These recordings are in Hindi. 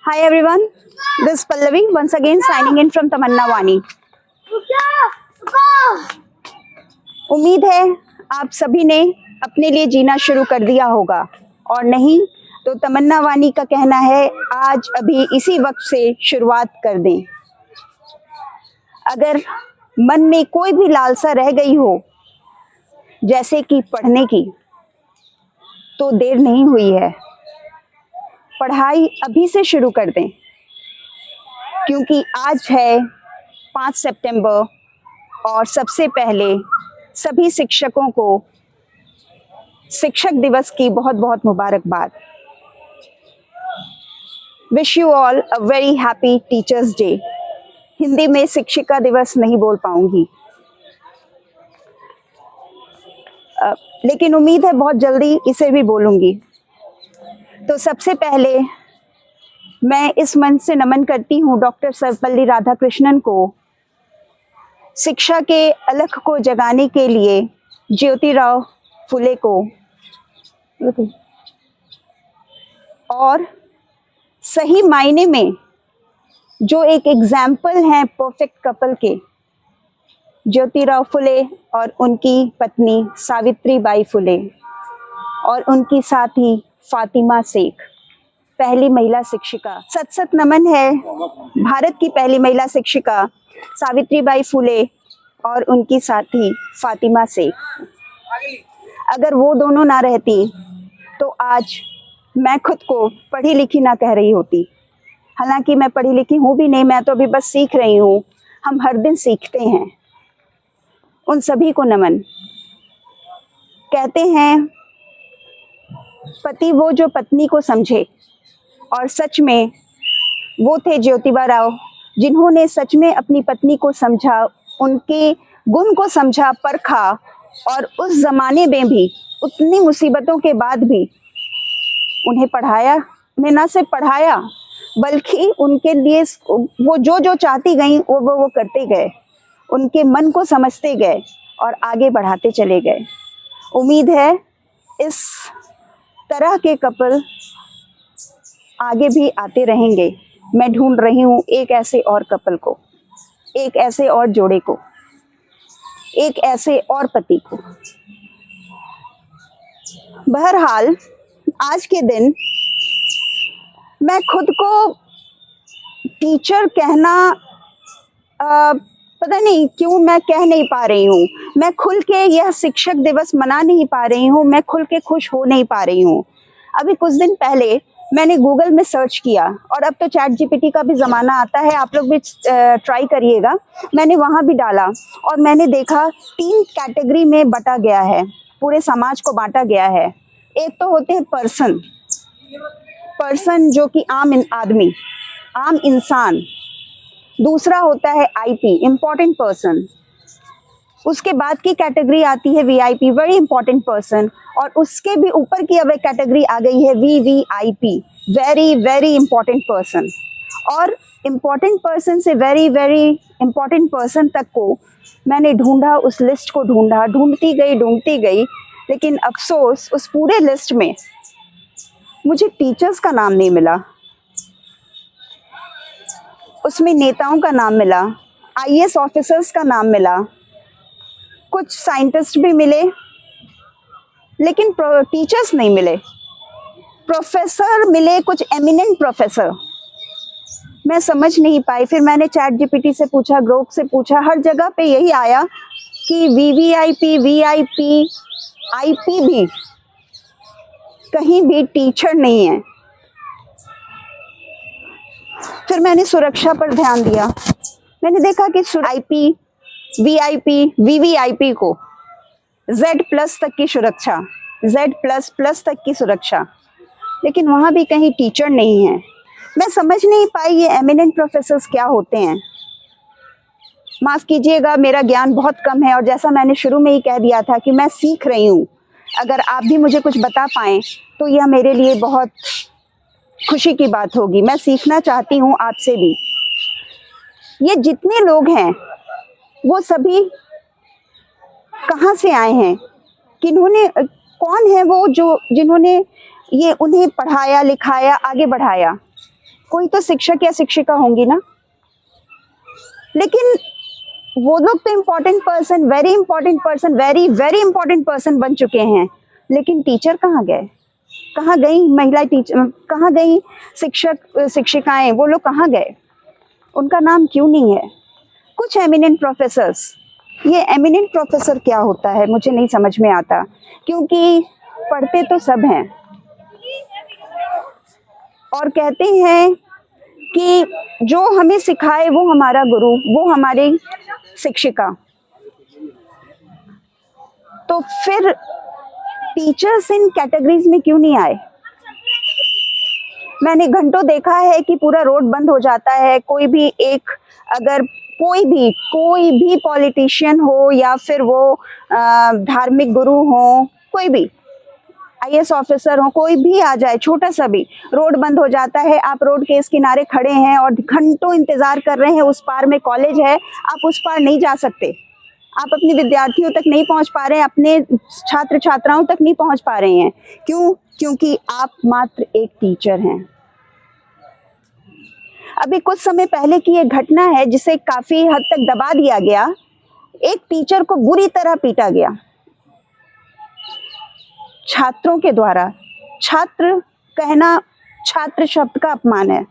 Hi everyone, this is Pallavi once again signing in from तमन्ना वानी। उम्मीद है आप सभी ने अपने लिए जीना शुरू कर दिया होगा, और नहीं तो तमन्ना वानी का कहना है आज अभी इसी वक्त से शुरुआत कर दें। अगर मन में कोई भी लालसा रह गई हो, जैसे कि पढ़ने की, तो देर नहीं हुई है, पढ़ाई अभी से शुरू कर दें, क्योंकि आज है 5 सितंबर और सबसे पहले सभी शिक्षकों को शिक्षक दिवस की बहुत बहुत मुबारकबाद। Wish you all a very happy teachers day. Hindi में शिक्षिका दिवस नहीं बोल पाऊंगी, लेकिन उम्मीद है बहुत जल्दी इसे भी बोलूंगी। तो सबसे पहले मैं इस मंच से नमन करती हूँ डॉक्टर सर्वपल्ली राधाकृष्णन को, शिक्षा के अलख को जगाने के लिए ज्योतिराव फुले को, और सही मायने में जो एक एग्जाम्पल हैं परफेक्ट कपल के, ज्योतिराव फुले और उनकी पत्नी सावित्री बाई फुले, और उनकी साथी फातिमा शेख, पहली महिला शिक्षिका। सत सत नमन है भारत की पहली महिला शिक्षिका सावित्री बाई फुले और उनकी साथी फातिमा शेख। अगर वो दोनों ना रहती तो आज मैं खुद को पढ़ी लिखी ना कह रही होती। हालांकि मैं पढ़ी लिखी हूँ भी नहीं, मैं तो अभी बस सीख रही हूँ। हम हर दिन सीखते हैं। उन सभी को नमन। कहते हैं पति वो जो पत्नी को समझे, और सच में वो थे ज्योतिबा राव, जिन्होंने सच में अपनी पत्नी को समझा, उनके गुण को समझा, परखा, और उस जमाने में भी उतनी मुसीबतों के बाद भी उन्हें पढ़ाया। उन्हें ना सिर्फ पढ़ाया बल्कि उनके लिए वो जो चाहती गई वो करते गए, उनके मन को समझते गए और आगे बढ़ाते चले गए। उम्मीद है इस तरह के कपल आगे भी आते रहेंगे। मैं ढूंढ रही हूँ एक ऐसे और कपल को, एक ऐसे और जोड़े को, एक ऐसे और पति को। बहरहाल आज के दिन मैं खुद को टीचर कहना पता नहीं क्यों मैं कह नहीं पा रही हूँ। मैं खुल के यह शिक्षक दिवस मना नहीं पा रही हूँ, मैं खुल के खुश हो नहीं पा रही हूँ। अभी कुछ दिन पहले मैंने गूगल में सर्च किया, और अब तो चैट जीपीटी का भी ज़माना आता है, आप लोग भी ट्राई करिएगा। मैंने वहाँ भी डाला और मैंने देखा 3 कैटेगरी में बटा गया है, पूरे समाज को बांटा गया है। एक तो होते हैं पर्सन जो कि आम आदमी, आम इंसान। दूसरा होता है आईपी, इम्पॉर्टेंट पर्सन। उसके बाद की कैटेगरी आती है वीआईपी, वेरी इंपॉर्टेंट पर्सन। और उसके भी ऊपर की अब एक कैटेगरी आ गई है VVIP, very very important person. और इम्पॉर्टेंट पर्सन से वेरी वेरी इंपॉर्टेंट पर्सन तक को मैंने ढूंढा, उस लिस्ट को ढूंढा, ढूंढती गई, लेकिन अफसोस उस पूरे लिस्ट में मुझे टीचर्स का नाम नहीं मिला। उसमें नेताओं का नाम मिला, आईएएस ऑफिसर्स का नाम मिला, कुछ साइंटिस्ट भी मिले, लेकिन टीचर्स नहीं मिले। प्रोफेसर मिले, कुछ एमिनेंट प्रोफेसर। मैं समझ नहीं पाई। फिर मैंने चैट जीपीटी से पूछा, ग्रोक से पूछा, हर जगह पे यही आया कि वीवीआईपी, वीआईपी, आईपी भी, कहीं भी टीचर नहीं है। फिर मैंने सुरक्षा पर ध्यान दिया। मैंने देखा कि आईपी, वीआईपी, वीवीआईपी को Z+ तक की सुरक्षा, Z++ तक की सुरक्षा, लेकिन वहाँ भी कहीं टीचर नहीं है। मैं समझ नहीं पाई ये एमिनेंट प्रोफेसर्स क्या होते हैं। माफ़ कीजिएगा, मेरा ज्ञान बहुत कम है, और जैसा मैंने शुरू में ही कह दिया था कि मैं सीख रही हूँ। अगर आप भी मुझे कुछ बता पाएँ तो यह मेरे लिए बहुत खुशी की बात होगी। मैं सीखना चाहती हूँ आपसे भी। ये जितने लोग हैं वो सभी कहाँ से आए हैं, किन्होंने, कौन है वो जो जिन्होंने ये उन्हें पढ़ाया, लिखाया, आगे बढ़ाया। कोई तो शिक्षक या शिक्षिका होंगी ना। लेकिन वो लोग तो important person, very important person, very very important person बन चुके हैं, लेकिन टीचर कहाँ गए? कहाँ गई महिला टीचर? कहाँ गई शिक्षक शिक्षिकाएं? वो लोग कहाँ गए? उनका नाम क्यों नहीं है? कुछ एमिनेंट प्रोफेसर्स, ये एमिनेंट प्रोफेसर क्या होता है मुझे नहीं समझ में आता, क्योंकि पढ़ते तो सब हैं और कहते हैं कि जो हमें सिखाए वो हमारा गुरु, वो हमारी शिक्षिका। तो फिर टीचर्स इन कैटेगरीज में क्यों नहीं आए? मैंने घंटों देखा है कि पूरा रोड बंद हो जाता है, कोई भी एक, अगर कोई भी पॉलिटिशियन हो या फिर वो धार्मिक गुरु हो, कोई भी आईएएस ऑफिसर हो, कोई भी आ जाए, छोटा सा भी, रोड बंद हो जाता है। आप रोड के इस किनारे खड़े हैं और घंटों इंतजार कर रहे हैं, उस पार में कॉलेज है, आप उस पार नहीं जा सकते, आप अपने विद्यार्थियों तक नहीं पहुंच पा रहे हैं, अपने छात्र छात्राओं तक नहीं पहुंच पा रहे हैं। क्यों? क्योंकि आप मात्र एक टीचर हैं। अभी कुछ समय पहले की एक घटना है जिसे काफी हद तक दबा दिया गया। एक टीचर को बुरी तरह पीटा गया छात्रों के द्वारा। छात्र कहना छात्र शब्द का अपमान है,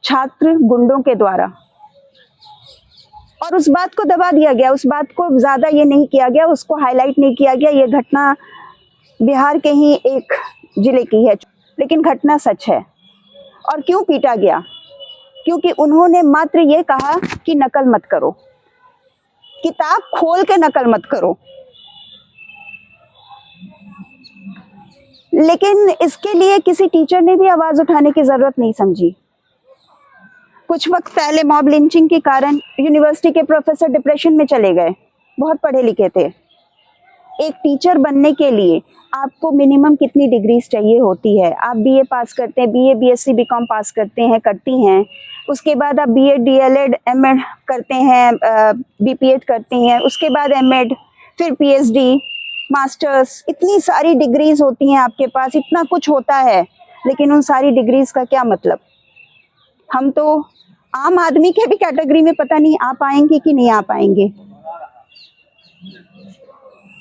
छात्र गुंडों के द्वारा, और उस बात को दबा दिया गया, उस बात को ज्यादा ये नहीं किया गया, उसको हाईलाइट नहीं किया गया। ये घटना बिहार के ही एक जिले की है, लेकिन घटना सच है। और क्यों पीटा गया? क्योंकि उन्होंने मात्र ये कहा कि नकल मत करो, किताब खोल के नकल मत करो। लेकिन इसके लिए किसी टीचर ने भी आवाज उठाने की जरूरत नहीं समझी। कुछ वक्त पहले मॉब लिंचिंग के कारण यूनिवर्सिटी के प्रोफेसर डिप्रेशन में चले गए, बहुत पढ़े लिखे थे। एक टीचर बनने के लिए आपको मिनिमम कितनी डिग्रीज चाहिए होती है? आप बीए पास करते हैं, बीए बीएससी बीकॉम पास करते हैं, करती हैं, उसके बाद आप बीएड डीएलएड एमएड करते हैं, बीपीएड करते हैं, उसके बाद एमएड, फिर पीएचडी, मास्टर्स, इतनी सारी डिग्रीज होती हैं आपके पास, इतना कुछ होता है। लेकिन उन सारी डिग्रीज का क्या मतलब? हम तो आम आदमी के भी कैटेगरी में पता नहीं आ पाएंगे कि नहीं आ पाएंगे।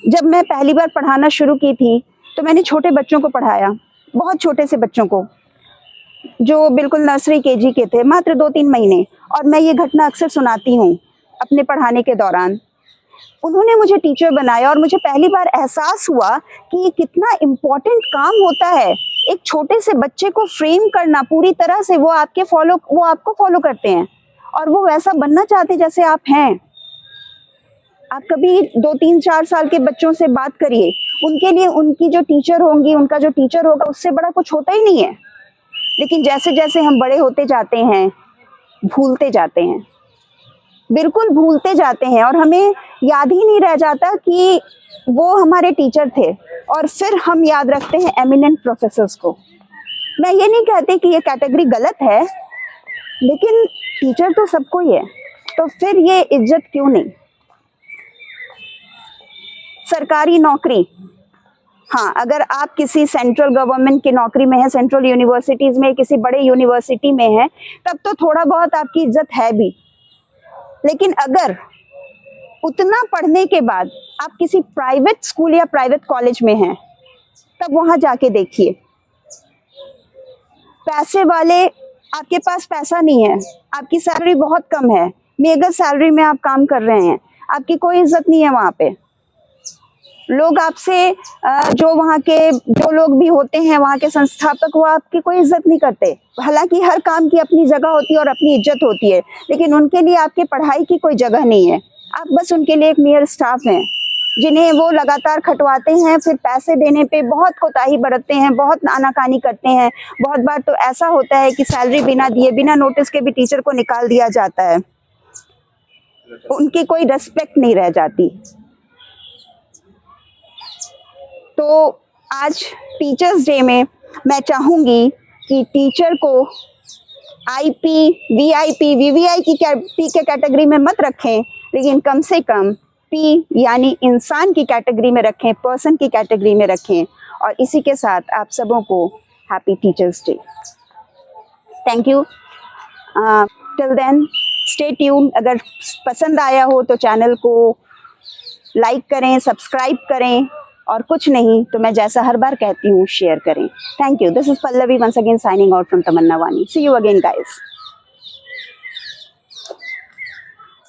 जब मैं पहली बार पढ़ाना शुरू की थी तो मैंने छोटे बच्चों को पढ़ाया, बहुत छोटे से बच्चों को, जो बिल्कुल नर्सरी केजी के थे, मात्र 2-3 महीने। और मैं ये घटना अक्सर सुनाती हूँ अपने पढ़ाने के दौरान। उन्होंने मुझे टीचर बनाया और मुझे पहली बार एहसास हुआ कि ये कितना इम्पोर्टेंट काम होता है। एक छोटे से बच्चे को फ्रेम करना पूरी तरह से, वो आपको फॉलो करते हैं और वो वैसा बनना चाहते जैसे आप हैं। आप कभी 2-3-4 साल के बच्चों से बात करिए, उनके लिए उनकी जो टीचर होंगी, उनका जो टीचर होगा, उससे बड़ा कुछ होता ही नहीं है। लेकिन जैसे जैसे हम बड़े होते जाते हैं, भूलते जाते हैं, बिल्कुल भूलते जाते हैं, और हमें याद ही नहीं रह जाता कि वो हमारे टीचर थे। और फिर हम याद रखते हैं एमिनेंट प्रोफेसर्स को। मैं ये नहीं कहती कि ये कैटेगरी गलत है, लेकिन टीचर तो सबको ही है, तो फिर ये इज्जत क्यों नहीं? सरकारी नौकरी, हाँ, अगर आप किसी सेंट्रल गवर्नमेंट की नौकरी में है, सेंट्रल यूनिवर्सिटीज में, किसी बड़े यूनिवर्सिटी में है, तब तो थोड़ा बहुत आपकी इज्जत है भी। लेकिन अगर उतना पढ़ने के बाद आप किसी प्राइवेट स्कूल या प्राइवेट कॉलेज में हैं, तब वहां जाके देखिए, पैसे वाले, आपके पास पैसा नहीं है, आपकी सैलरी बहुत कम है, मेगा सैलरी में आप काम कर रहे हैं, आपकी कोई इज्जत नहीं है वहां पे। लोग आपसे, जो वहाँ के जो लोग भी होते हैं, वहाँ के संस्थापक, वो आपकी कोई इज्जत नहीं करते। हालांकि हर काम की अपनी जगह होती है और अपनी इज्जत होती है, लेकिन उनके लिए आपके पढ़ाई की कोई जगह नहीं है। आप बस उनके लिए एक मेयर स्टाफ हैं, जिन्हें वो लगातार खटवाते हैं, फिर पैसे देने पे बहुत कोताही बरतते हैं, बहुत आनाकानी करते हैं। बहुत बार तो ऐसा होता है कि सैलरी बिना दिए, बिना नोटिस के भी टीचर को निकाल दिया जाता है, उनकी कोई रेस्पेक्ट नहीं रह जाती। तो आज टीचर्स डे में मैं चाहूँगी कि टीचर को आईपी, वीआईपी, वीवीआई की पी के कैटेगरी में मत रखें, लेकिन कम से कम पी यानी इंसान की कैटेगरी में रखें, पर्सन की कैटेगरी में रखें। और इसी के साथ आप सबों को happy teachers day. Thank you. Till then stay tune. अगर पसंद आया हो तो चैनल को लाइक करें, सब्सक्राइब करें, और कुछ नहीं तो मैं जैसा हर बार कहती हूँ शेयर करें। Thank you. This is Pallavi once again signing out from Tamanna Vani. See you again guys.